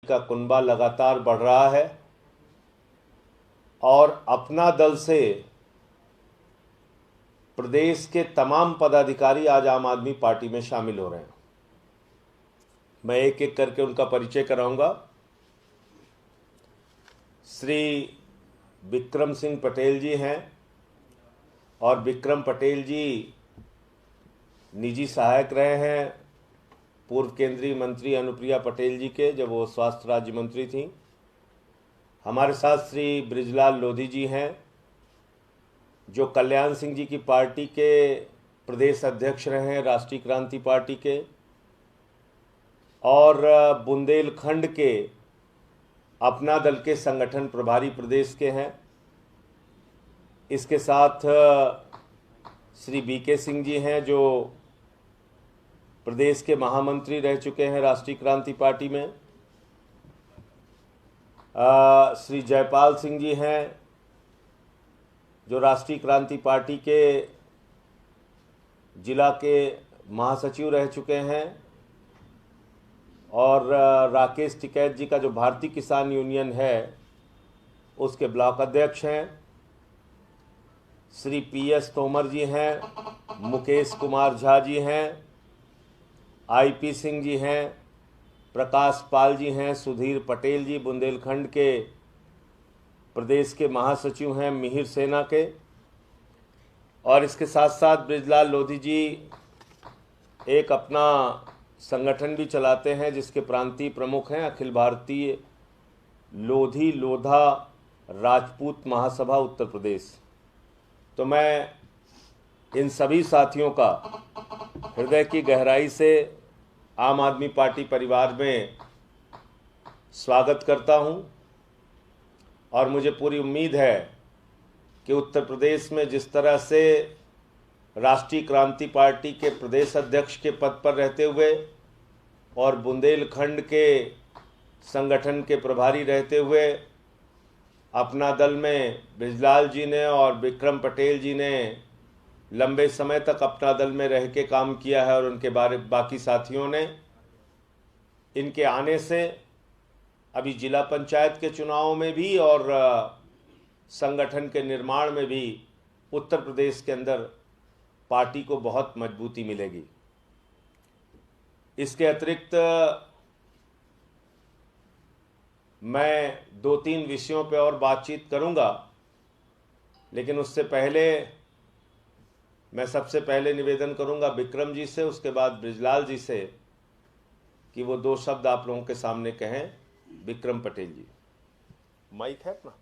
का कुनबा लगातार बढ़ रहा है और अपना दल से प्रदेश के तमाम पदाधिकारी आज आम आदमी पार्टी में शामिल हो रहे हैं। मैं एक एक करके उनका परिचय कराऊंगा। श्री विक्रम सिंह पटेल जी हैं और विक्रम पटेल जी निजी सहायक रहे हैं पूर्व केंद्रीय मंत्री अनुप्रिया पटेल जी के, जब वो स्वास्थ्य राज्य मंत्री थी। हमारे साथ श्री बृजलाल लोधी जी हैं जो कल्याण सिंह जी की पार्टी के प्रदेश अध्यक्ष रहे हैं राष्ट्रीय क्रांति पार्टी के, और बुंदेलखंड के अपना दल के संगठन प्रभारी प्रदेश के हैं। इसके साथ श्री बीके सिंह जी हैं जो प्रदेश के महामंत्री रह चुके हैं राष्ट्रीय क्रांति पार्टी में। श्री जयपाल सिंह जी हैं जो राष्ट्रीय क्रांति पार्टी के जिला के महासचिव रह चुके हैं, और राकेश टिकैत जी का जो भारतीय किसान यूनियन है उसके ब्लॉक अध्यक्ष हैं। श्री PS तोमर जी हैं, मुकेश कुमार झा जी हैं, IP सिंह जी हैं, प्रकाश पाल जी हैं, सुधीर पटेल जी बुंदेलखंड के प्रदेश के महासचिव हैं मिहिर सेना के, और इसके साथ साथ बृजलाल लोधी जी एक अपना संगठन भी चलाते हैं जिसके प्रांतीय प्रमुख हैं अखिल भारतीय लोधी लोधा राजपूत महासभा उत्तर प्रदेश। तो मैं इन सभी साथियों का हृदय की गहराई से आम आदमी पार्टी परिवार में स्वागत करता हूं, और मुझे पूरी उम्मीद है कि उत्तर प्रदेश में जिस तरह से राष्ट्रीय क्रांति पार्टी के प्रदेश अध्यक्ष के पद पर रहते हुए और बुंदेलखंड के संगठन के प्रभारी रहते हुए अपना दल में बृजलाल जी ने और विक्रम पटेल जी ने लंबे समय तक अपना दल में रह के काम किया है, और उनके बाकी साथियों ने इनके आने से अभी जिला पंचायत के चुनावों में भी और संगठन के निर्माण में भी उत्तर प्रदेश के अंदर पार्टी को बहुत मजबूती मिलेगी। इसके अतिरिक्त मैं 2-3 विषयों पर और बातचीत करूंगा, लेकिन उससे पहले मैं सबसे पहले निवेदन करूंगा विक्रम जी से, उसके बाद बृजलाल जी से कि वो 2 शब्द आप लोगों के सामने कहें। विक्रम पटेल जी, माइक है अपना?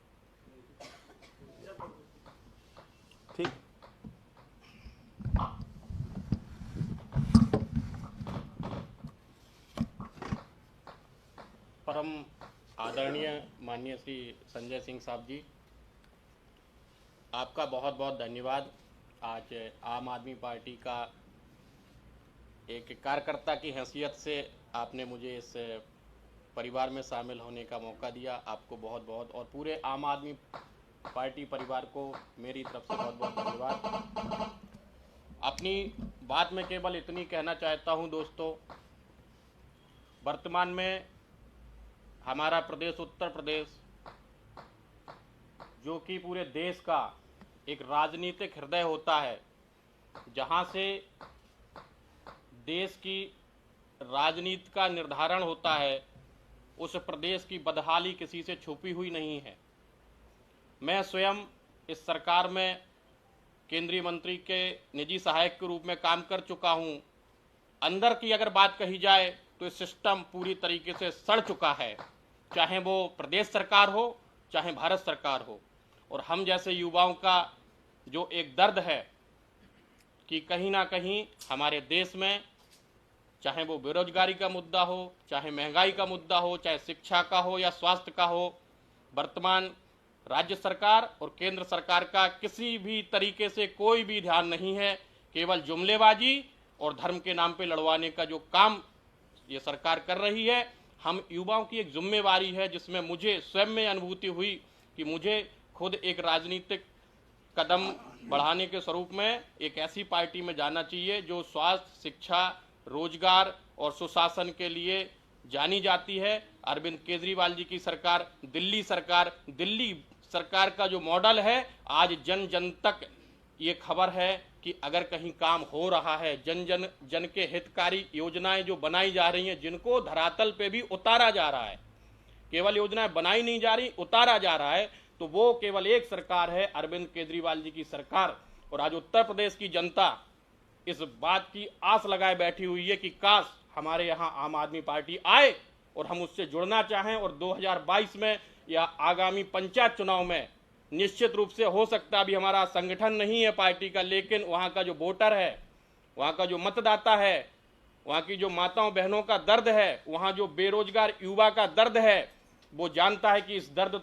ठीक। परम आदरणीय माननीय श्री संजय सिंह साहब जी, आपका बहुत बहुत धन्यवाद। आज आम आदमी पार्टी का एक कार्यकर्ता की हैसियत से आपने मुझे इस परिवार में शामिल होने का मौका दिया। आपको बहुत बहुत और पूरे आम आदमी पार्टी परिवार को मेरी तरफ से बहुत बहुत धन्यवाद। अपनी बात में केवल इतनी कहना चाहता हूं दोस्तों, वर्तमान में हमारा प्रदेश उत्तर प्रदेश जो कि पूरे देश का एक राजनीतिक हृदय होता है, जहां से देश की राजनीति का निर्धारण होता है, उस प्रदेश की बदहाली किसी से छुपी हुई नहीं है। मैं स्वयं इस सरकार में केंद्रीय मंत्री के निजी सहायक के रूप में काम कर चुका हूं। अंदर की अगर बात कही जाए तो सिस्टम पूरी तरीके से सड़ चुका है, चाहे वो प्रदेश सरकार हो चाहे भारत सरकार हो। और हम जैसे युवाओं का जो एक दर्द है कि कहीं ना कहीं हमारे देश में चाहे वो बेरोजगारी का मुद्दा हो, चाहे महंगाई का मुद्दा हो, चाहे शिक्षा का हो या स्वास्थ्य का हो, वर्तमान राज्य सरकार और केंद्र सरकार का किसी भी तरीके से कोई भी ध्यान नहीं है। केवल जुमलेबाजी और धर्म के नाम पे लड़वाने का जो काम ये सरकार कर रही है, हम युवाओं की एक जिम्मेवारी है जिसमें मुझे स्वयं में अनुभूति हुई कि मुझे खुद एक राजनीतिक कदम बढ़ाने के स्वरूप में एक ऐसी पार्टी में जाना चाहिए जो स्वास्थ्य, शिक्षा, रोजगार और सुशासन के लिए जानी जाती है। अरविंद केजरीवाल जी की सरकार, दिल्ली सरकार का जो मॉडल है, आज जन जन तक ये खबर है कि अगर कहीं काम हो रहा है, जन के हितकारी योजनाएं जो बनाई जा रही हैं, जिनको धरातल पे भी उतारा जा रहा है, केवल योजनाएं बनाई नहीं जा रही, उतारा जा रहा है, तो वो केवल एक सरकार है, अरविंद केजरीवाल जी की सरकार। और आज उत्तर प्रदेश की जनता इस बात की आस लगाए बैठी हुई है कि काश हमारे यहाँ आम आदमी पार्टी आए और हम उससे जुड़ना चाहें, और 2022 में या आगामी पंचायत चुनाव में निश्चित रूप से हो सकता है, अभी हमारा संगठन नहीं है पार्टी का, लेकिन वहाँ का जो वोटर है, वहाँ का जो मतदाता है, वहाँ की जो माताओं बहनों का दर्द है, वहाँ जो बेरोजगार युवा का दर्द है, वो जानता है कि इस दर्द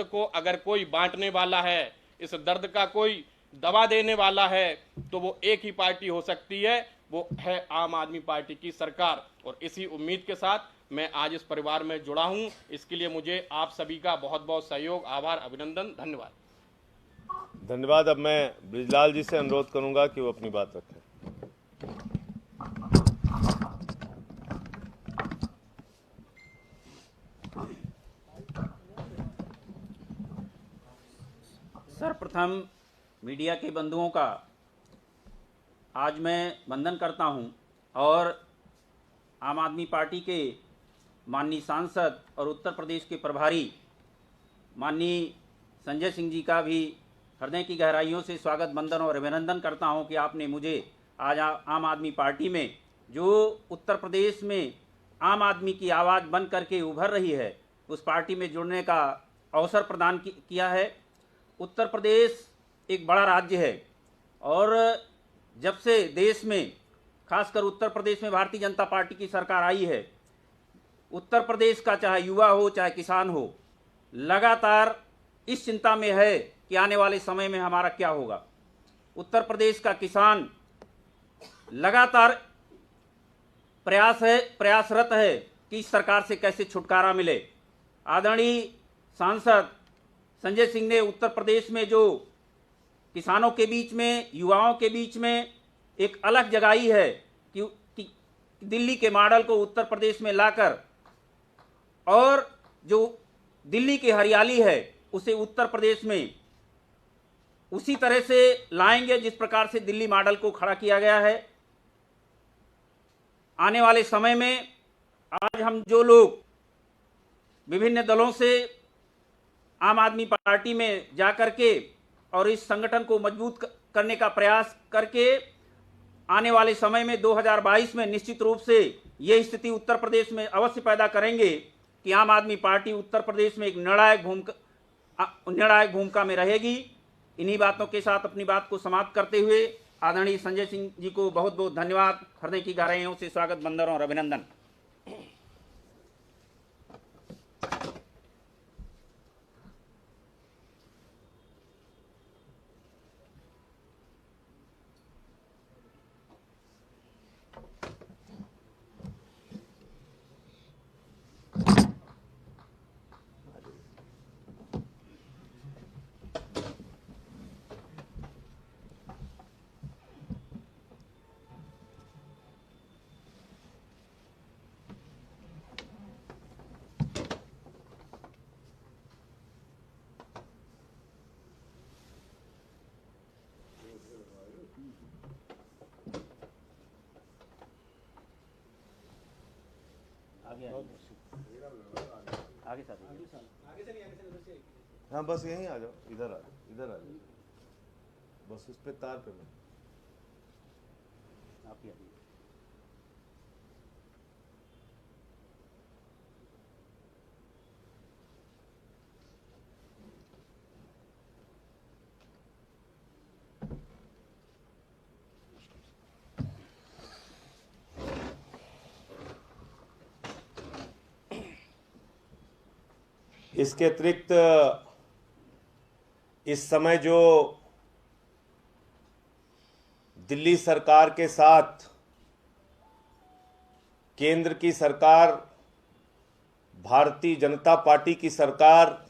को अगर कोई बांटने वाला है, इस दर्द का कोई दवा देने वाला है, तो वो एक ही पार्टी हो सकती है, वो है आम आदमी पार्टी की सरकार। और इसी उम्मीद के साथ मैं आज इस परिवार में जुड़ा हूं। इसके लिए मुझे आप सभी का बहुत बहुत सहयोग, आभार, अभिनंदन, धन्यवाद। धन्यवाद। अब मैं ब्रिजलाल जी से अनुरोध करूंगा कि वो अपनी बात रखें। सर्वप्रथम मीडिया के बंधुओं का आज मैं वंदन करता हूं, और आम आदमी पार्टी के माननीय सांसद और उत्तर प्रदेश के प्रभारी माननीय संजय सिंह जी का भी हृदय की गहराइयों से स्वागत, वंदन और अभिनंदन करता हूं कि आपने मुझे आज आम आदमी पार्टी में, जो उत्तर प्रदेश में आम आदमी की आवाज़ बन करके उभर रही है, उस पार्टी में जुड़ने का अवसर प्रदान किया है। उत्तर प्रदेश एक बड़ा राज्य है, और जब से देश में, खासकर उत्तर प्रदेश में भारतीय जनता पार्टी की सरकार आई है, उत्तर प्रदेश का चाहे युवा हो चाहे किसान हो, लगातार इस चिंता में है कि आने वाले समय में हमारा क्या होगा। उत्तर प्रदेश का किसान लगातार प्रयासरत है कि इस सरकार से कैसे छुटकारा मिले। आदरणीय सांसद संजय सिंह ने उत्तर प्रदेश में जो किसानों के बीच में, युवाओं के बीच में एक अलग जगाई है कि दिल्ली के मॉडल को उत्तर प्रदेश में लाकर, और जो दिल्ली की हरियाली है उसे उत्तर प्रदेश में उसी तरह से लाएंगे जिस प्रकार से दिल्ली मॉडल को खड़ा किया गया है। आने वाले समय में आज हम जो लोग विभिन्न दलों से आम आदमी पार्टी में जाकर के और इस संगठन को मजबूत करने का प्रयास करके आने वाले समय में 2022 में निश्चित रूप से ये स्थिति उत्तर प्रदेश में अवश्य पैदा करेंगे कि आम आदमी पार्टी उत्तर प्रदेश में एक निर्णायक भूमिका में रहेगी। इन्हीं बातों के साथ अपनी बात को समाप्त करते हुए आदरणीय संजय सिंह जी को बहुत बहुत धन्यवाद, हृदय की गहराइयों से स्वागत, वंदन और अभिनंदन। आगे साथ हाँ, बस यहीं आ जाओ, इधर आ जाओ, बस उस पे तार पे आप ही आइए। इसके अतिरिक्त इस समय जो दिल्ली सरकार के साथ केंद्र की सरकार, भारतीय जनता पार्टी की सरकार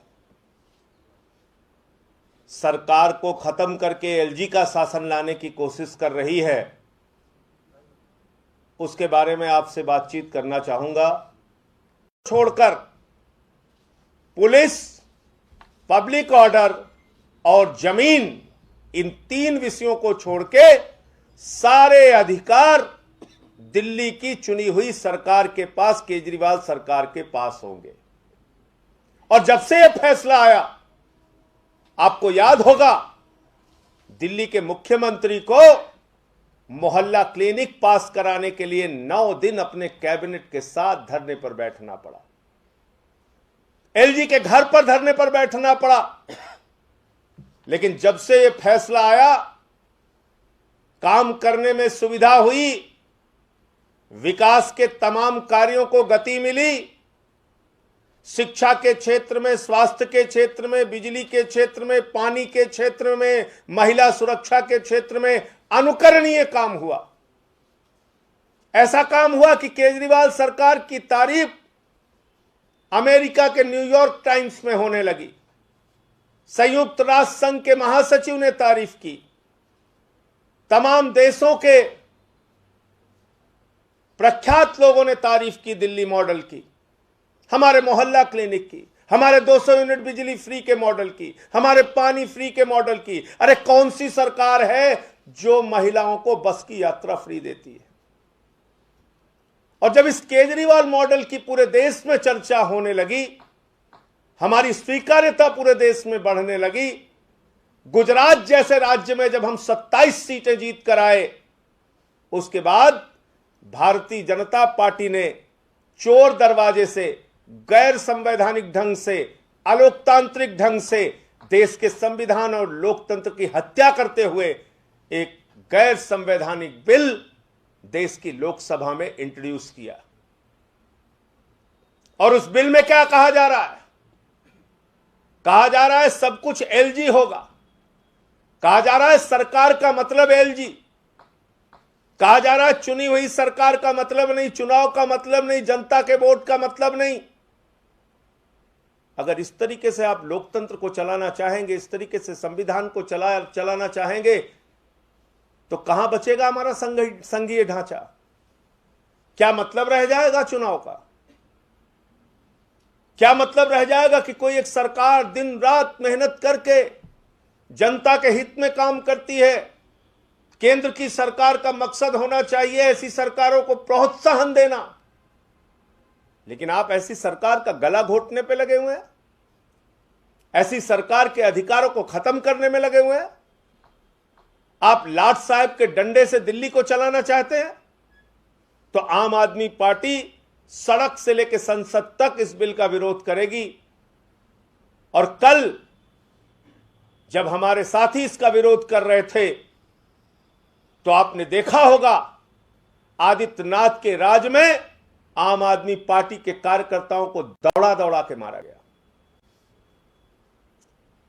को खत्म करके एलजी का शासन लाने की कोशिश कर रही है, उसके बारे में आपसे बातचीत करना चाहूंगा। छोड़कर पुलिस, पब्लिक ऑर्डर और जमीन, इन 3 विषयों को छोड़ के सारे अधिकार दिल्ली की चुनी हुई सरकार के पास, केजरीवाल सरकार के पास होंगे। और जब से यह फैसला आया, आपको याद होगा, दिल्ली के मुख्यमंत्री को मोहल्ला क्लिनिक पास कराने के लिए 9 दिन अपने कैबिनेट के साथ धरने पर बैठना पड़ा, एलजी के घर पर धरने पर बैठना पड़ा। लेकिन जब से यह फैसला आया, काम करने में सुविधा हुई, विकास के तमाम कार्यों को गति मिली, शिक्षा के क्षेत्र में, स्वास्थ्य के क्षेत्र में, बिजली के क्षेत्र में, पानी के क्षेत्र में, महिला सुरक्षा के क्षेत्र में अनुकरणीय काम हुआ। ऐसा काम हुआ कि केजरीवाल सरकार की तारीफ अमेरिका के न्यूयॉर्क टाइम्स में होने लगी, संयुक्त राष्ट्र संघ के महासचिव ने तारीफ की, तमाम देशों के प्रख्यात लोगों ने तारीफ की दिल्ली मॉडल की, हमारे मोहल्ला क्लिनिक की, हमारे 200 यूनिट बिजली फ्री के मॉडल की, हमारे पानी फ्री के मॉडल की। अरे कौन सी सरकार है जो महिलाओं को बस की यात्रा फ्री देती है? और जब इस केजरीवाल मॉडल की पूरे देश में चर्चा होने लगी, हमारी स्वीकार्यता पूरे देश में बढ़ने लगी, गुजरात जैसे राज्य में जब हम 27 सीटें जीत कर आए, उसके बाद भारतीय जनता पार्टी ने चोर दरवाजे से, गैर संवैधानिक ढंग से, अलोकतांत्रिक ढंग से देश के संविधान और लोकतंत्र की हत्या करते हुए एक गैर संवैधानिक बिल देश की लोकसभा में इंट्रोड्यूस किया। और उस बिल में क्या कहा जा रहा है? कहा जा रहा है सब कुछ एलजी होगा, कहा जा रहा है सरकार का मतलब एलजी, कहा जा रहा है चुनी हुई सरकार का मतलब नहीं, चुनाव का मतलब नहीं, जनता के वोट का मतलब नहीं। अगर इस तरीके से आप लोकतंत्र को चलाना चाहेंगे, इस तरीके से संविधान को चलाना चाहेंगे, तो कहां बचेगा हमारा संघीय ढांचा? क्या मतलब रह जाएगा चुनाव का? क्या मतलब रह जाएगा कि कोई एक सरकार दिन रात मेहनत करके जनता के हित में काम करती है? केंद्र की सरकार का मकसद होना चाहिए ऐसी सरकारों को प्रोत्साहन देना, लेकिन आप ऐसी सरकार का गला घोटने पे लगे हुए हैं, ऐसी सरकार के अधिकारों को खत्म करने में लगे हुए हैं। आप लाट साहब के डंडे से दिल्ली को चलाना चाहते हैं, तो आम आदमी पार्टी सड़क से लेकर संसद तक इस बिल का विरोध करेगी। और कल जब हमारे साथी इसका विरोध कर रहे थे, तो आपने देखा होगा आदित्यनाथ के राज में आम आदमी पार्टी के कार्यकर्ताओं को दौड़ा दौड़ा के मारा गया।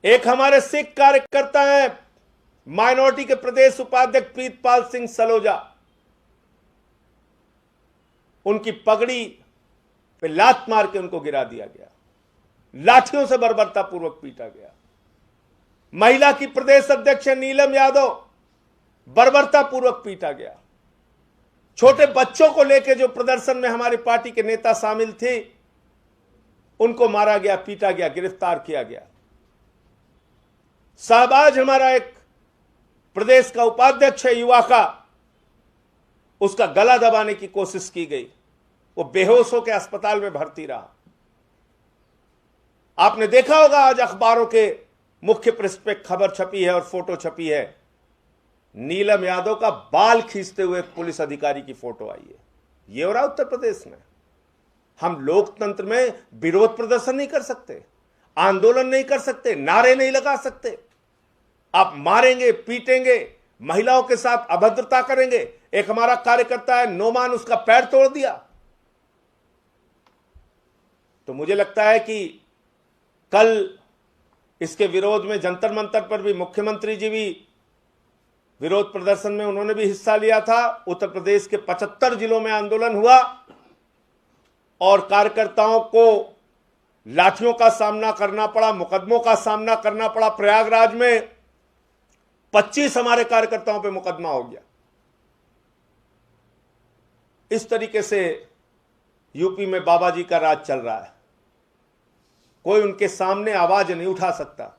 एक हमारे सिख कार्यकर्ता हैं, माइनॉरिटी के प्रदेश उपाध्यक्ष प्रीतपाल सिंह सलोजा, उनकी पगड़ी पे लात मार के उनको गिरा दिया गया, लाठियों से बर्बरतापूर्वक पीटा गया। महिला की प्रदेश अध्यक्ष नीलम यादव, बर्बरतापूर्वक पीटा गया। छोटे बच्चों को लेकर जो प्रदर्शन में हमारी पार्टी के नेता शामिल थे, उनको मारा गया, पीटा गया, गिरफ्तार किया गया। शाहबाज हमारा एक प्रदेश का उपाध्यक्ष है युवा का, उसका गला दबाने की कोशिश की गई, वो बेहोश होकर अस्पताल में भर्ती रहा। आपने देखा होगा आज अखबारों के मुख्य पृष्ठ पे खबर छपी है और फोटो छपी है, नीलम यादव का बाल खींचते हुए पुलिस अधिकारी की फोटो आई है। ये हो रहा उत्तर प्रदेश में। हम लोकतंत्र में विरोध प्रदर्शन नहीं कर सकते, आंदोलन नहीं कर सकते, नारे नहीं लगा सकते। आप मारेंगे, पीटेंगे, महिलाओं के साथ अभद्रता करेंगे। एक हमारा कार्यकर्ता है नोमान, उसका पैर तोड़ दिया। तो मुझे लगता है कि कल इसके विरोध में जंतर मंतर पर भी मुख्यमंत्री जी भी विरोध प्रदर्शन में उन्होंने भी हिस्सा लिया था। उत्तर प्रदेश के 75 जिलों में आंदोलन हुआ और कार्यकर्ताओं को लाठियों का सामना करना पड़ा, मुकदमों का सामना करना पड़ा। प्रयागराज में 25 हमारे कार्यकर्ताओं पे मुकदमा हो गया। इस तरीके से यूपी में बाबा जी का राज चल रहा है। कोई उनके सामने आवाज नहीं उठा सकता।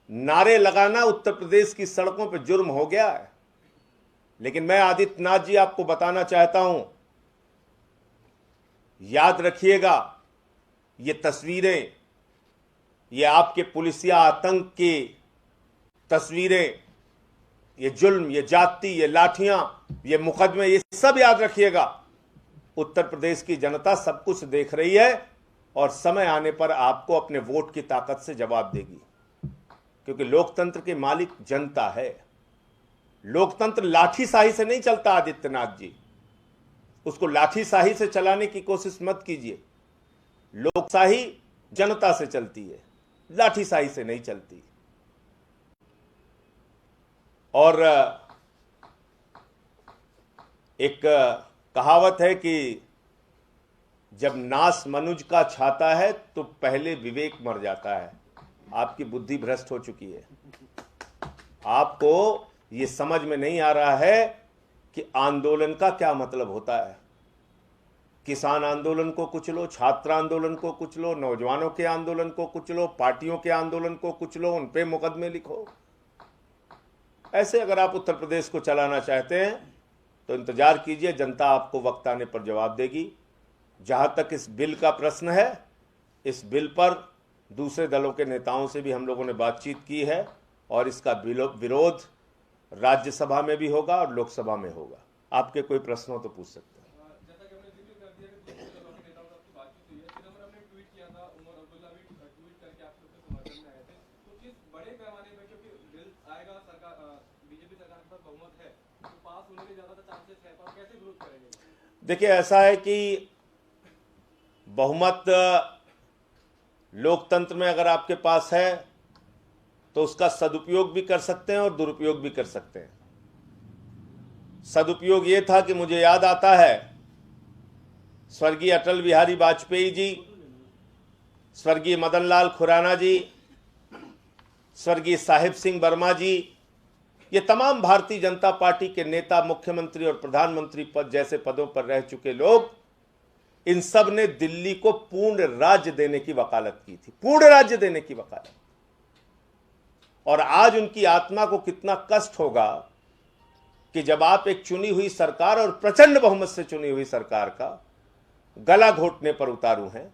नारे लगाना उत्तर प्रदेश की सड़कों पर जुर्म हो गया है। लेकिन मैं आदित्यनाथ जी आपको बताना चाहता हूं, याद रखिएगा, ये तस्वीरें, ये आपके पुलिसिया आतंक की तस्वीरें, ये जुल्म, ये जाति, ये लाठियां, ये मुकदमे, ये सब याद रखिएगा। उत्तर प्रदेश की जनता सब कुछ देख रही है और समय आने पर आपको अपने वोट की ताकत से जवाब देगी, क्योंकि लोकतंत्र के मालिक जनता है। लोकतंत्र लाठीशाही से नहीं चलता आदित्यनाथ जी, उसको लाठीशाही से चलाने की कोशिश मत कीजिए। लोकशाही जनता से चलती है, लाठीशाही से नहीं चलती। और एक कहावत है कि जब नाश मनुज का छाता है तो पहले विवेक मर जाता है। आपकी बुद्धि भ्रष्ट हो चुकी है। आपको ये समझ में नहीं आ रहा है कि आंदोलन का क्या मतलब होता है। किसान आंदोलन को कुचलो, छात्र आंदोलन को कुचलो, नौजवानों के आंदोलन को कुचलो, पार्टियों के आंदोलन को कुचलो, उन पे मुकदमे लिखो। ऐसे अगर आप उत्तर प्रदेश को चलाना चाहते हैं तो इंतजार कीजिए, जनता आपको वक्त आने पर जवाब देगी। जहां तक इस बिल का प्रश्न है, इस बिल पर दूसरे दलों के नेताओं से भी हम लोगों ने बातचीत की है और इसका विरोध राज्यसभा में भी होगा और लोकसभा में होगा। आपके कोई प्रश्न हो तो पूछ सकते हैं। जैसा कि हमने जिक्र कर दिया कि दूसरे दलों के नेताओं से आपकी बातचीत हुई है, चिदंबरम ने ट्वीट किया था, उमर अब्दुल्ला भी ट्वीट करके आप लोग के समर्थन में आए थे। तो किस बड़े पैमाने पर, क्योंकि बिल आएगा, सरकार बीजेपी सरकार के पास बहुमत है, तो पास होने के ज्यादा चांसेस है, तो आप कैसे विरोध करेंगे? देखिए, ऐसा है कि बहुमत लोकतंत्र में अगर आपके पास है तो उसका सदुपयोग भी कर सकते हैं और दुरुपयोग भी कर सकते हैं। सदुपयोग ये था कि मुझे याद आता है स्वर्गीय अटल बिहारी वाजपेयी जी, स्वर्गीय मदन लाल खुराना जी, स्वर्गीय साहिब सिंह वर्मा जी, ये तमाम भारतीय जनता पार्टी के नेता, मुख्यमंत्री और प्रधानमंत्री पद जैसे पदों पर रह चुके लोग, इन सब ने दिल्ली को पूर्ण राज्य देने की वकालत की थी, पूर्ण राज्य देने की वकालत। और आज उनकी आत्मा को कितना कष्ट होगा कि जब आप एक चुनी हुई सरकार और प्रचंड बहुमत से चुनी हुई सरकार का गला घोटने पर उतारू हैं,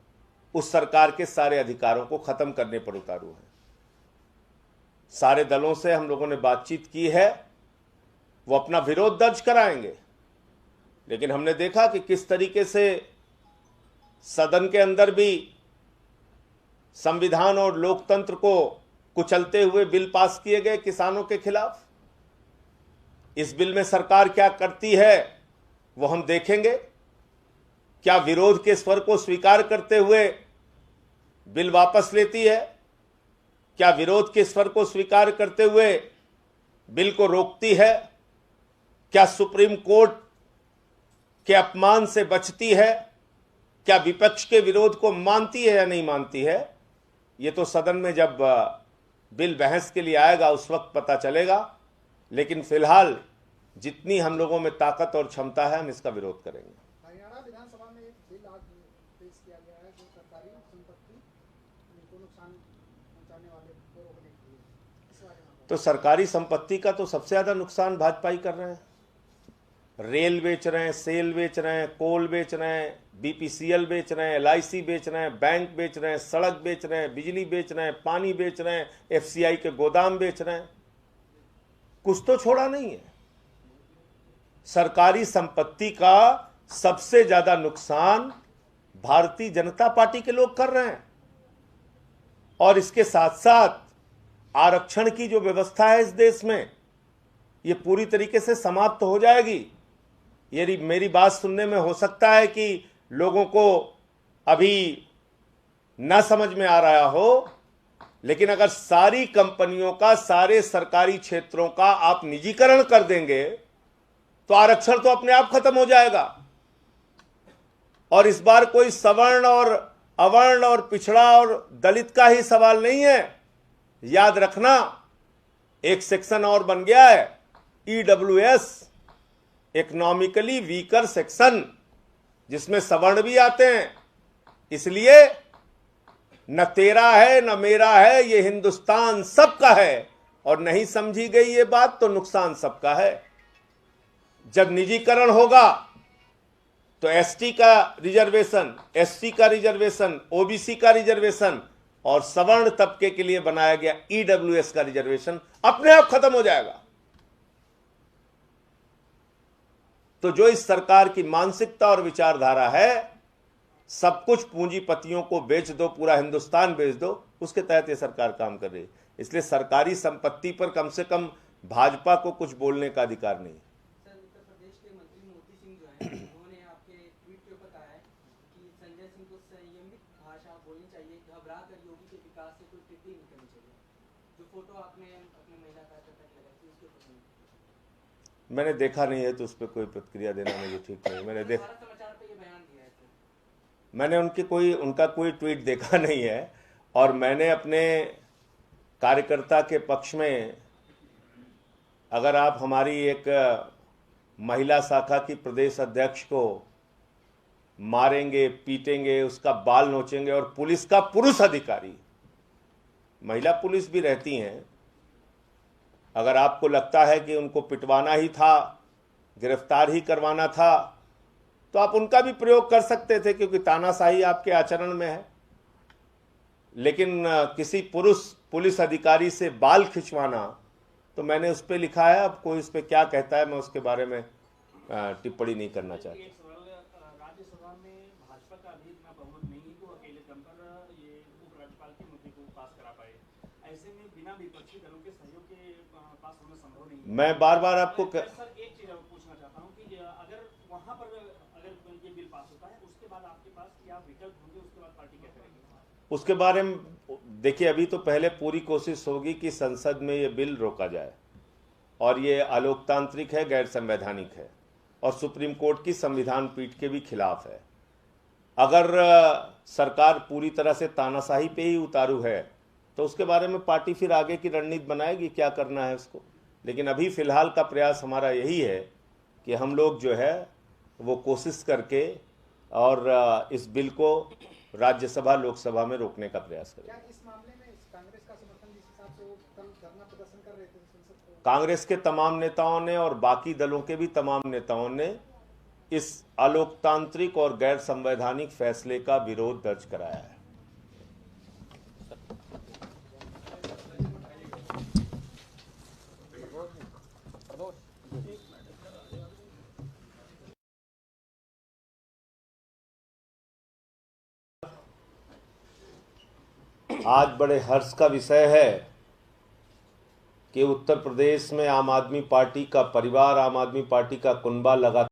उस सरकार के सारे अधिकारों को खत्म करने पर उतारू हैं। सारे दलों से हम लोगों ने बातचीत की है, वो अपना विरोध दर्ज कराएंगे, लेकिन हमने देखा कि किस तरीके से सदन के अंदर भी संविधान और लोकतंत्र को कुचलते हुए बिल पास किए गए किसानों के खिलाफ। इस बिल में सरकार क्या करती है वो हम देखेंगे। क्या विरोध के स्वर को स्वीकार करते हुए बिल वापस लेती है? क्या विरोध के स्वर को स्वीकार करते हुए बिल को रोकती है? क्या सुप्रीम कोर्ट के अपमान से बचती है? क्या विपक्ष के विरोध को मानती है या नहीं मानती है? ये तो सदन में जब बिल बहस के लिए आएगा उस वक्त पता चलेगा। लेकिन फिलहाल जितनी हम लोगों में ताकत और क्षमता है, हम इसका विरोध करेंगे। हरियाणा विधानसभा में एक बिल आज पेश किया गया है जो सरकारी संपत्ति को नुकसान पहुंचाने वाले को रोकने के लिए, इस बारे में तो सरकारी संपत्ति का तो सबसे ज्यादा नुकसान भाजपा ही कर रहे हैं। रेल बेच रहे हैं, सेल बेच रहे हैं, कोल बेच रहे हैं, बीपीसीएल बेच रहे हैं, एलआईसी बेच रहे हैं, बैंक बेच रहे हैं, सड़क बेच रहे हैं, बिजली बेच रहे हैं, पानी बेच रहे हैं, एफसीआई के गोदाम बेच रहे हैं। कुछ तो छोड़ा नहीं है। सरकारी संपत्ति का सबसे ज्यादा नुकसान भारतीय जनता पार्टी के लोग कर रहे हैं। और इसके साथ साथ आरक्षण की जो व्यवस्था है इस देश में, ये पूरी तरीके से समाप्त हो जाएगी। यदि मेरी बात सुनने में हो सकता है कि लोगों को अभी न समझ में आ रहा हो, लेकिन अगर सारी कंपनियों का, सारे सरकारी क्षेत्रों का आप निजीकरण कर देंगे तो आरक्षण तो अपने आप खत्म हो जाएगा। और इस बार कोई सवर्ण और अवर्ण और पिछड़ा और दलित का ही सवाल नहीं है। याद रखना, एक सेक्शन और बन गया है, ईडब्ल्यूएस, इकोनॉमिकली वीकर सेक्शन। जिसमें सवर्ण भी आते हैं। इसलिए न तेरा है न मेरा है, ये हिंदुस्तान सबका है, और नहीं समझी गई ये बात तो नुकसान सबका है। जब निजीकरण होगा तो एसटी का रिजर्वेशन, एससी का रिजर्वेशन, ओबीसी का रिजर्वेशन और सवर्ण तबके के लिए बनाया गया ईडब्ल्यूएस का रिजर्वेशन अपने आप खत्म हो जाएगा। तो जो इस सरकार की मानसिकता और विचारधारा है, सब कुछ पूंजीपतियों को बेच दो, पूरा हिंदुस्तान बेच दो, उसके तहत ये सरकार काम कर रही है। इसलिए सरकारी संपत्ति पर कम से कम भाजपा को कुछ बोलने का अधिकार नहीं है। सर, उत्तर प्रदेश के मंत्री मोती सिंह जो हैं, उन्होंने आपके ट्वीट के ऊपर कहा है कि संजय सिंह को संयमित भाषा बोलनी चाहिए, घबरा कर योगी के विकास से कोई टिप्पणी नहीं करनी चाहिए। जो फोटो आपने अपने महिला कार्यकर्ता की लगाई थी उसके ऊपर मैंने देखा नहीं है तो उस पर कोई प्रतिक्रिया देना मुझे ठीक नहीं। भारत समाचार पे ये बयान दिया है सर। मैंने उनका कोई ट्वीट देखा नहीं है, और मैंने अपने कार्यकर्ता के पक्ष में, अगर आप हमारी एक महिला शाखा की प्रदेश अध्यक्ष को मारेंगे, पीटेंगे, उसका बाल नोचेंगे, और पुलिस का पुरुष अधिकारी, महिला पुलिस भी रहती हैं, अगर आपको लगता है कि उनको पिटवाना ही था, गिरफ्तार ही करवाना था, तो आप उनका भी प्रयोग कर सकते थे, क्योंकि तानाशाही आपके आचरण में है। लेकिन किसी पुलिस अधिकारी से बाल खिंचवाना, तो मैंने उस पर लिखा है। अब कोई उस पर क्या कहता है, मैं उसके बारे में टिप्पणी नहीं करना चाहता। राज्यसभा में भाजपा का अभी इतना बहुमत नहीं है कि वो अकेले दम पर ये उपराज्यपाल के मुद्दे को पास करा पाए। ऐसे में बिना विपक्षी दलों के सहयोग के पास होना संभव नहीं है। मैं बार बार आपको सर, एक चीज पूछना चाहता हूँ कि अगर वहाँ पर अगर ये बिल पास होता है, उसके बाद आपके पास क्या विकल्प होंगे, उसके बाद पार्टी क्या करेगी? उसके बारे में देखिए, अभी तो पहले पूरी कोशिश होगी कि संसद में ये बिल रोका जाए, और ये अलोकतांत्रिक है, गैर संवैधानिक है, और सुप्रीम कोर्ट की संविधान पीठ के भी खिलाफ है। अगर सरकार पूरी तरह से तानाशाही पे ही उतारू है तो उसके बारे में पार्टी फिर आगे की रणनीति बनाएगी, क्या करना है उसको। लेकिन अभी फिलहाल का प्रयास हमारा यही है कि हम लोग जो है वो कोशिश करके और इस बिल को राज्यसभा लोकसभा में रोकने का प्रयास करें। क्या इस मामले में कांग्रेस का समर्थन जिस हिसाब से वो कल धरना प्रदर्शन कर रहे थे संसद को, कांग्रेस के तमाम नेताओं ने और बाकी दलों के भी तमाम नेताओं ने इस अलोकतांत्रिक और गैर संवैधानिक फैसले का विरोध दर्ज कराया है। आज बड़े हर्ष का विषय है कि उत्तर प्रदेश में आम आदमी पार्टी का परिवार, आम आदमी पार्टी का कुनबा लगातार